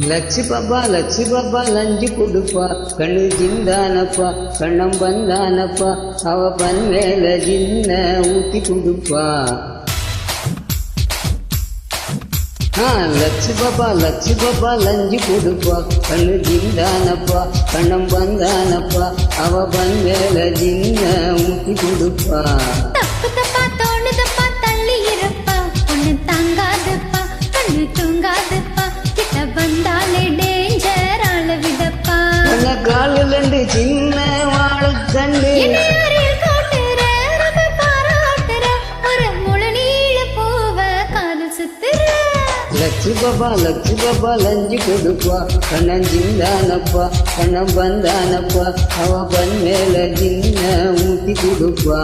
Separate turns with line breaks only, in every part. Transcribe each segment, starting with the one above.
லட்சு பாப்பா லஞ்சு கொடுப்பா கண்ணு ஜிந்தானப்பா கண்ணம் வந்தானப்பா அவ பன் மேல ஜின்ன ஊத்தி கொடுப்பா. லட்சு பாப்பா லஞ்சு கொடுப்பா கண்ணு ஜிந்தானப்பா கண்ணம் வந்தானப்பா அவ பன் மேல ஜின்ன ஊத்தி கொடுப்பா. காலு ரெண்டு சின்ன வாழைத்தண்டு லட்சு பாப்பா லஞ்சு கொடுப்பா கண்ணம் ஜிந்தானப்பா கண்ணம் வந்தானப்பா அவ பன் மேல ஜின்ன ஊத்தி கொடுப்பா.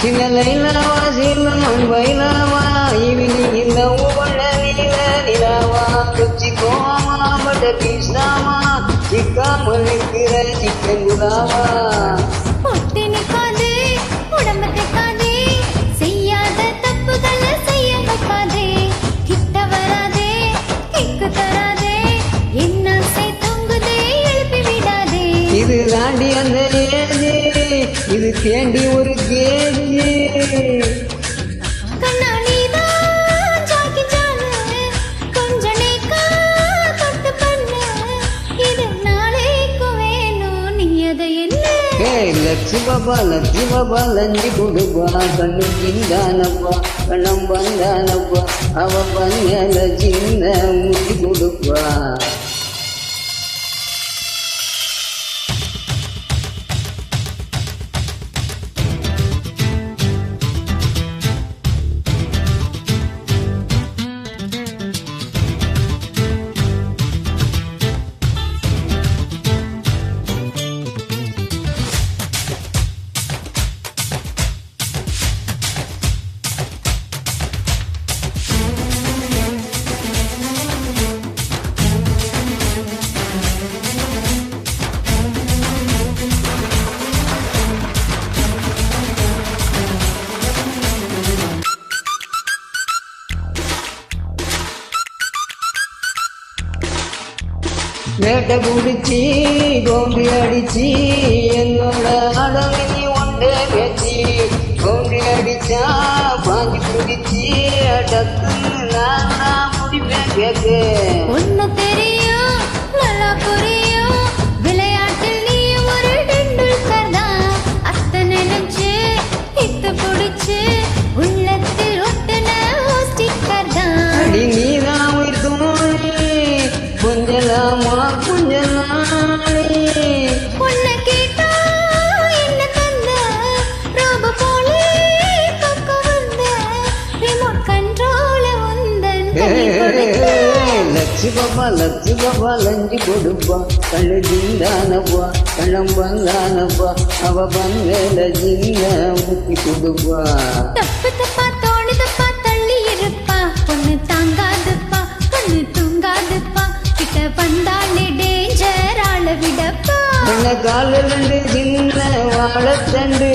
சின்ன லைலாவா சீலன் வைலாவா இவினி இந்த உவள நீல நிலாவா குச்சி கோமா பட கிருஷ்ணாவா சிக்காமல் நிற்கிற சிக்கன் குடாவா.
பொட்டி நிற்காதே உடம்பு தைக்காதே செய்யாத தப்புகளை செய்ய வைக்காதே கிட்ட வராதே கிக்கு தராதே என்ன செய் தொங்குதே எழுப்பி விடாதே.
இது தாண்டி அந்த ஏஜி இது தேண்டி ஒரு கேஜி லட்சு பாப்பா லஞ்சு கொடுப்பா கண்ணு ஜிந்தானப்பா கண்ணம் வந்தானப்பா அவ பன்னியால சின்ன ஊத்தி கொடுப்பா. வேட்டை குடிச்சி கோம்பி அடிச்சி என்னோட அடங்கி ஒன்றே பேச்சு கோம்பி அடிச்சா பாஞ்சி குடிச்சி டக்குன்னு நான் முடிப்பேன் கேக்கு.
ஒன்னு தெரியும் நல்லா புரியும் விளையாட்டில் நீ ஒரு டெண்டுல்கர் தான் அத்த நினைச்சு இத்து பிடிச்சு உள்ளத்தில் ஒட்டுன ஸ்டிக்கர் தான்.
அடி நீதான் உயிர் தோணி கொஞ்சலாமா கொஞ்சலானே
உன்னை கேட்டா என்ன தந்த ரோபோ போலே பக்க வந்த ரிமோட் கண்ட்ரோல உந்தன்
லட்சு பாப்பா லஞ்சு கொடுப்பா கண்ணு ஜிந்தானப்பா கண்ணம் வந்தானப்பா அவ பன் மேல ஜின்ன ஊத்தி கொடுப்பா.
தப்பா தோணுதப்பா தள்ளி இருப்பா பொண்ணு தாங்காதுப்பா கண்ணு தூங்காதுப்பா கிட்ட வந்தாலே டேஞ்சர் ஆள விடப்பா.
என்ன காலு ரெண்டு சின்ன வாழைத்தண்டு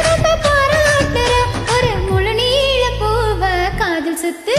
ரொம்ப பாராட்டுற ஒரு முழு நீள பூவ காதல் சுத்து